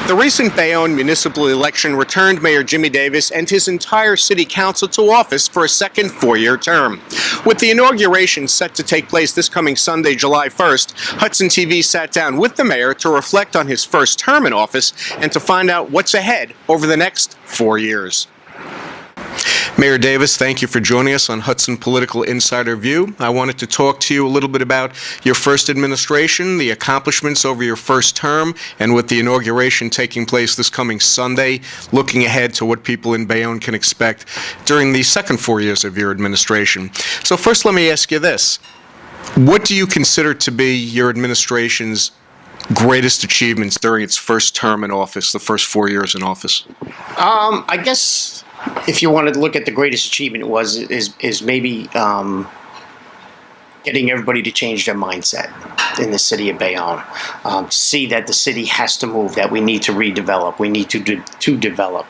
The recent Bayonne municipal election returned Mayor Jimmy Davis and his entire city council to office for a second four-year term. With the inauguration set to take place this coming Sunday, July 1st, Hudson TV sat down with the mayor to reflect on his first term in office and to find out what's ahead over the next 4 years. Mayor Davis, thank you for joining us on Hudson Political Insider View. I wanted to talk to you a little bit about your first administration, the accomplishments over your first term, and with the inauguration taking place this coming Sunday, looking ahead to what people in Bayonne can expect during the second 4 years of your administration. So first, let me ask you this. What do you consider to be your administration's greatest achievements during its first term in office, the first 4 years in office? I guess if you wanted to look at the greatest achievement is maybe getting everybody to change their mindset in the city of Bayonne, to see that the city has to move, that we need to redevelop, we need to develop.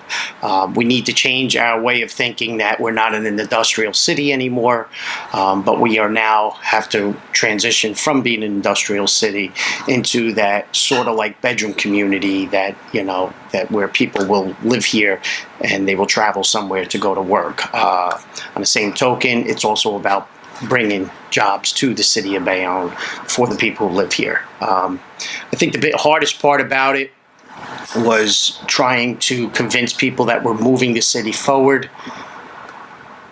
We need to change our way of thinking that we're not an industrial city anymore, but we are now have to transition from being an industrial city into that sort of like bedroom community that, you know, that where people will live here and they will travel somewhere to go to work. On the same token, it's also about bringing jobs to the city of Bayonne for the people who live here. I think the hardest part about it was trying to convince people that we're moving the city forward,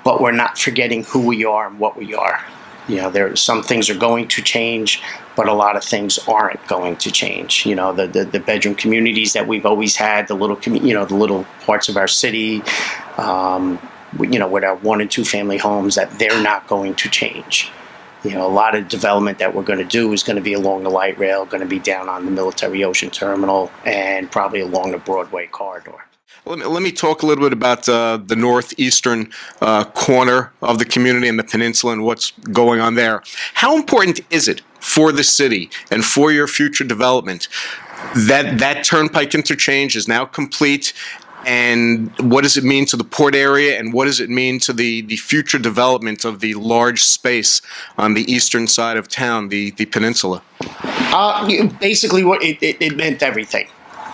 but we're not forgetting who we are and what we are. You know, some things are going to change, but a lot of things aren't going to change. You know, the bedroom communities that we've always had, the little parts of our city, you know, with our 1 and 2 family homes, that they're not going to change. You know, a lot of development that we're going to do is going to be along the light rail, going to be down on the Military Ocean Terminal, and probably along the Broadway corridor. Let me talk a little bit about the northeastern corner of the community and the peninsula and what's going on there. How important is it for the city and for your future development that turnpike interchange is now complete? And what does it mean to the port area, and what does it mean to the future development of the large space on the eastern side of town, the peninsula? Basically, what it meant everything.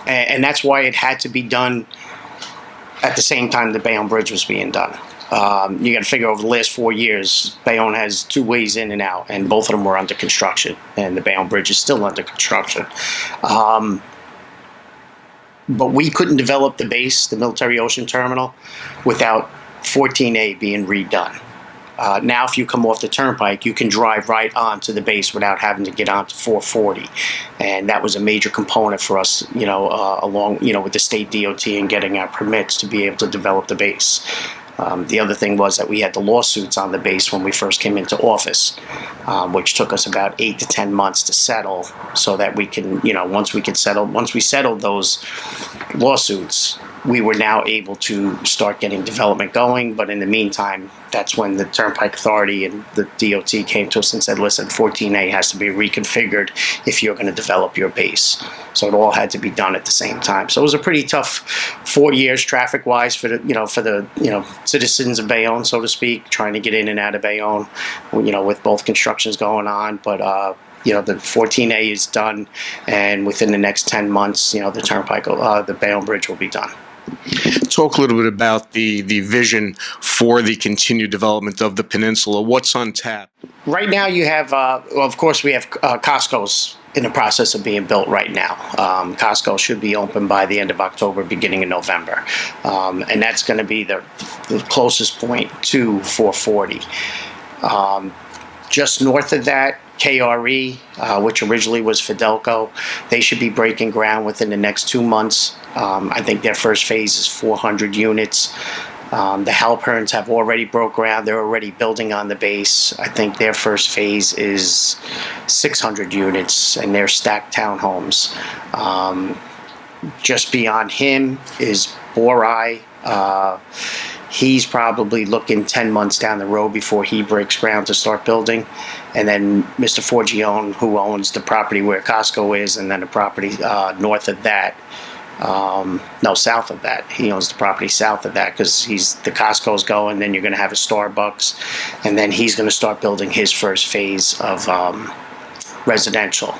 And that's why it had to be done at the same time the Bayonne Bridge was being done. You got to figure over the last 4 years, Bayonne has 2 ways in and out, and both of them were under construction, and the Bayonne Bridge is still under construction. But we couldn't develop the base, the Military Ocean Terminal, without 14A being redone. Now, if you come off the turnpike, you can drive right onto the base without having to get onto 440. And that was a major component for us, you know, along, you know, with the state DOT and getting our permits to be able to develop the base. The other thing was that we had the lawsuits on the base when we first came into office, which took us about 8 to 10 months to settle, so that we can, you know, once we settled those lawsuits, we were now able to start getting development going. But in the meantime, that's when the Turnpike Authority and the DOT came to us and said, listen, 14A has to be reconfigured if you're going to develop your base. So it all had to be done at the same time. So it was a pretty tough 4 years traffic-wise for the citizens of Bayonne, so to speak, trying to get in and out of Bayonne, you know, with both constructions going on. But you know, the 14A is done, and within the next 10 months, you know, the turnpike, the Bayonne Bridge will be done. Talk a little bit about the vision for the continued development of the peninsula. What's on tap? Right now you have, well, of course, we have Costco's in the process of being built right now. Costco should be open by the end of October, beginning of November. And that's going to be the closest point to 440. Just north of that, KRE, which originally was Fidelco, they should be breaking ground within the next 2 months. I think their first phase is 400 units. The Halperns have already broke ground. They're already building on the base. I think their first phase is 600 units, and they're stacked townhomes. Just beyond him is Borai. He's probably looking 10 months down the road before he breaks ground to start building. And then Mr. Forgione, who owns the property where Costco is, and then the property north of that, south of that. He owns the property south of that, because the Costco's going, then you're going to have a Starbucks, and then he's going to start building his first phase of residential.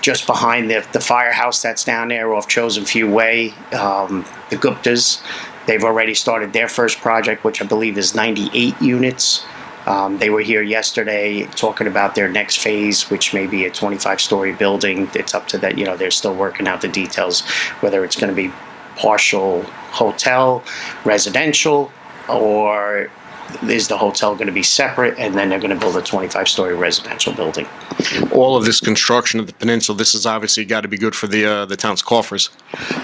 Just behind the firehouse that's down there off Chosen Few Way, the Guptas, they've already started their first project, which I believe is 98 units. They were here yesterday talking about their next phase, which may be a 25-story building. It's up to that, they're still working out the details, whether it's going to be partial hotel, residential, or is the hotel going to be separate, and then they're going to build a 25-story residential building. All of this construction of the peninsula, this has obviously got to be good for the town's coffers.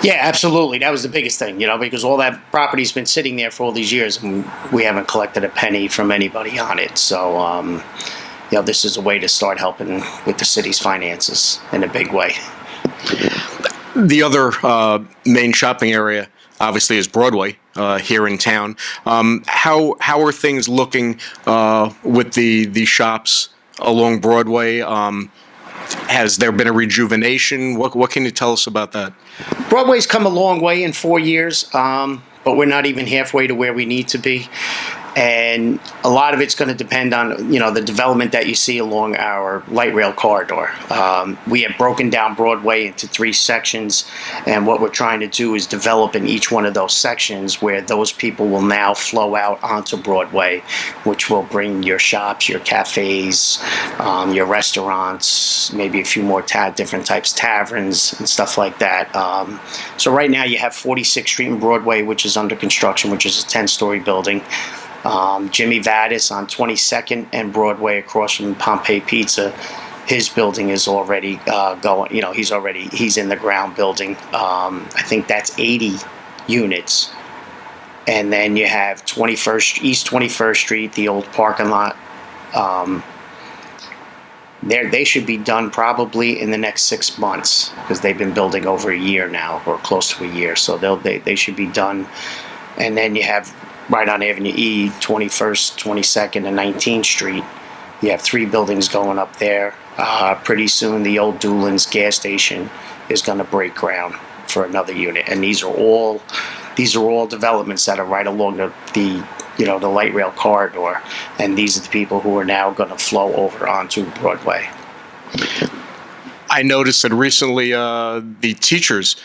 Yeah, absolutely. That was the biggest thing, because all that property's been sitting there for all these years, and we haven't collected a penny from anybody on it. So, this is a way to start helping with the city's finances in a big way. The other main shopping area, obviously, is Broadway here in town. How are things looking with the shops along Broadway? Has there been a rejuvenation? What can you tell us about that? Broadway's come a long way in 4 years, but we're not even halfway to where we need to be. And a lot of it's going to depend on, the development that you see along our light rail corridor. We have broken down Broadway into 3 sections, and what we're trying to do is develop in each one of those sections where those people will now flow out onto Broadway, which will bring your shops, your cafes, your restaurants, maybe a few more different types of taverns and stuff like that. So right now you have 46th Street and Broadway, which is under construction, which is a 10-story building. Jimmy Davis on 22nd and Broadway across from Pompeii Pizza, his building is already going, he's in the ground building. I think that's 80 units. And then you have East 21st Street, the old parking lot. They should be done probably in the next 6 months, because they've been building over a year now, or close to a year. So they should be done. And then you have right on Avenue E, 21st, 22nd, and 19th Street. You have 3 buildings going up there. Pretty soon, the old Doolin's gas station is going to break ground for another unit. And these are all developments that are right along the light rail corridor. And these are the people who are now going to flow over onto Broadway. I noticed that recently the teachers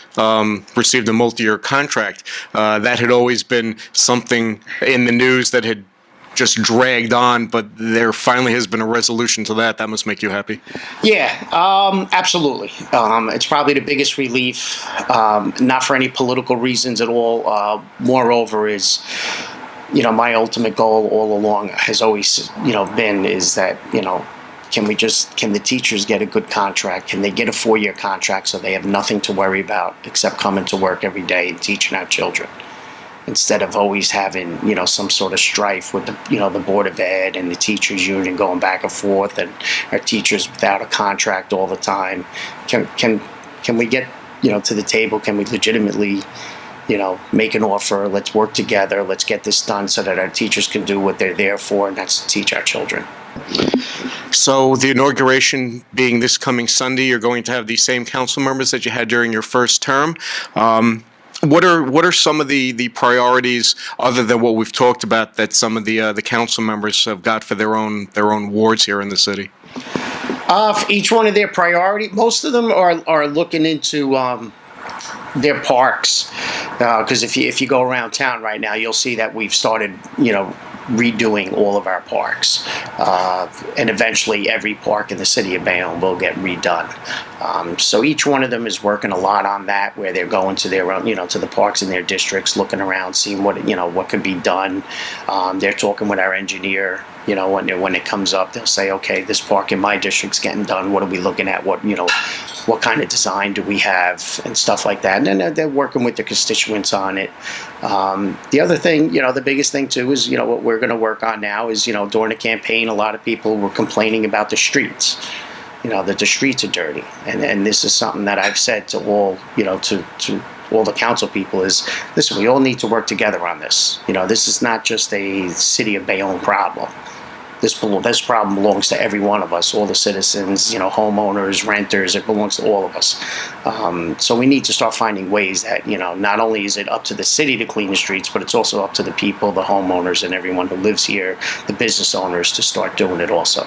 received a multi-year contract. That had always been something in the news that had just dragged on, but there finally has been a resolution to that. That must make you happy. Yeah, absolutely. It's probably the biggest relief, not for any political reasons at all. Moreover is, my ultimate goal all along has always, been is that, can the teachers get a good contract? Can they get a 4-year contract so they have nothing to worry about except coming to work every day and teaching our children, instead of always having, some sort of strife with the Board of Ed and the teachers union going back and forth, and our teachers without a contract all the time? Can we get, to the table? Can we legitimately, make an offer? Let's work together. Let's get this done so that our teachers can do what they're there for, and that's to teach our children. So the inauguration being this coming Sunday, you're going to have the same council members that you had during your first term. What are some of the priorities, other than what we've talked about, that some of the council members have got for their own wards here in the city? For each one of their priority, most of them are looking into their parks, because if you go around town right now, you'll see that we've started, redoing all of our parks, and eventually every park in the city of Bayonne will get redone. So each one of them is working a lot on that, where they're going to their own, to the parks in their districts, looking around, seeing what could be done. They're talking with our engineer. When it comes up, they'll say, okay, this park in my district's getting done. What are we looking at? What kind of design do we have, and stuff like that. And then they're working with the constituents on it. The other thing, the biggest thing too is, what we're going to work on now is, during the campaign, a lot of people were complaining about the streets, that the streets are dirty. And this is something that I've said to all, to all the council people is, listen, we all need to work together on this. This is not just a city of Bayonne problem. This problem belongs to every one of us, all the citizens, homeowners, renters. It belongs to all of us. So we need to start finding ways that, not only is it up to the city to clean the streets, but it's also up to the people, the homeowners, and everyone who lives here, the business owners, to start doing it also.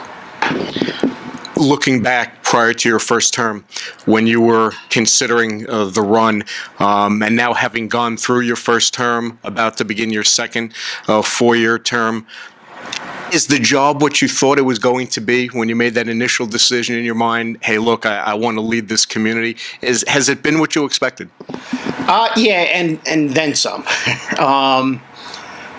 Looking back prior to your first term, when you were considering the run, and now having gone through your first term, about to begin your second 4-year term, is the job what you thought it was going to be when you made that initial decision in your mind? Hey, look, I want to lead this community. Has it been what you expected? Yeah, and then some.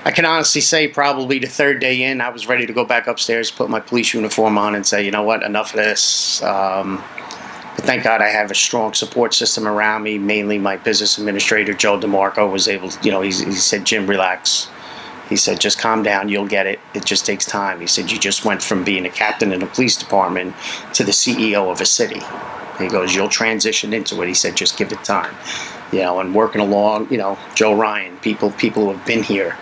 I can honestly say probably the third day in, I was ready to go back upstairs, put my police uniform on, and say, you know what, enough of this. But thank God I have a strong support system around me. Mainly my business administrator, Joe DeMarco, was able to, he said, Jim, relax. He said, just calm down, you'll get it. It just takes time. He said, you just went from being a captain in a police department to the CEO of a city. He goes, you'll transition into it. He said, just give it time. And working along, Joe Ryan, people who have been here,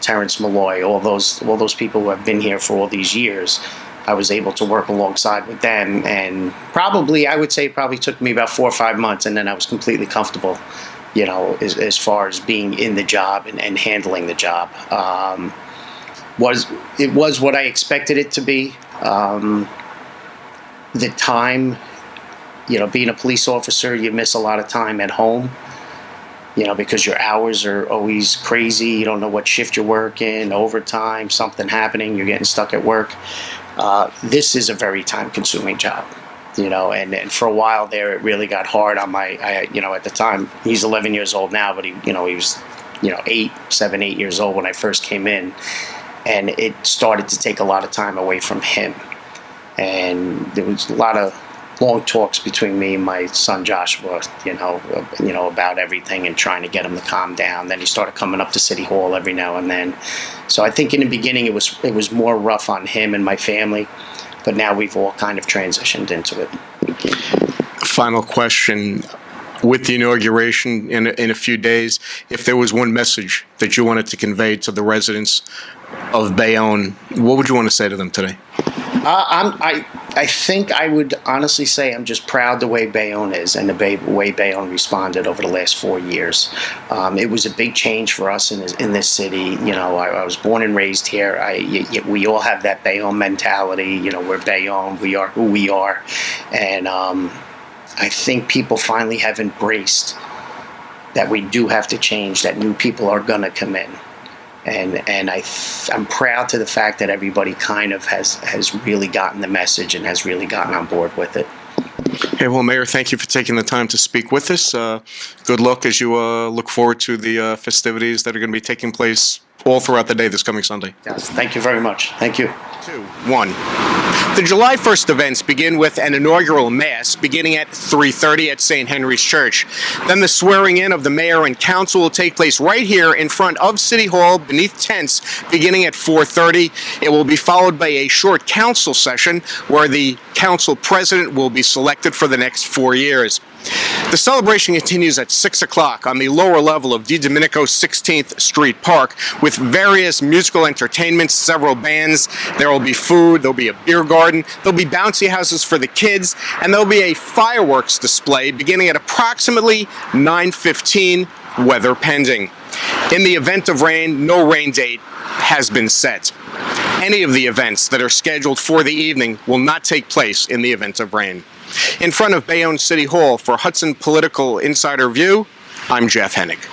Terrence Malloy, all those people who have been here for all these years, I was able to work alongside with them. And I would say probably took me about 4 or 5 months, and then I was completely comfortable, as far as being in the job and handling the job. It was what I expected it to be. The time, being a police officer, you miss a lot of time at home. Because your hours are always crazy. You don't know what shift you're working, overtime, something happening, you're getting stuck at work. This is a very time-consuming job, and for a while there, it really got hard on at the time, he's 11 years old now, but he was, 7, 8 years old when I first came in, and it started to take a lot of time away from him. And there was a lot of long talks between me and my son Joshua, about everything and trying to get him to calm down. Then he started coming up to City Hall every now and then. So I think in the beginning it was more rough on him and my family, but now we've all kind of transitioned into it. Final question. With the inauguration in a few days, if there was one message that you wanted to convey to the residents of Bayonne, what would you want to say to them today? I think I would honestly say I'm just proud the way Bayonne is and the way Bayonne responded over the last 4 years. It was a big change for us in this city. I was born and raised here. We all have that Bayonne mentality. We're Bayonne. We are who we are. And I think people finally have embraced that we do have to change, that new people are going to come in. And I'm proud to the fact that everybody kind of has really gotten the message and has really gotten on board with it. Hey, well, Mayor, thank you for taking the time to speak with us. Good luck as you look forward to the festivities that are going to be taking place all throughout the day this coming Sunday. Yes, thank you very much. Thank you. 2, 1. The July 1st events begin with an inaugural mass beginning at 3:30 at St. Henry's Church. Then the swearing in of the mayor and council will take place right here in front of City Hall beneath tents beginning at 4:30. It will be followed by a short council session where the council president will be selected for the next 4 years. The celebration continues at 6 o'clock on the lower level of Di Domenico 16th Street Park with various musical entertainments, several bands. There will be food, there'll be a beer garden, there'll be bouncy houses for the kids, and there'll be a fireworks display beginning at approximately 9:15, weather pending. In the event of rain, no rain date has been set. Any of the events that are scheduled for the evening will not take place in the event of rain. In front of Bayonne City Hall for Hudson Political Insider View, I'm Jeff Henig.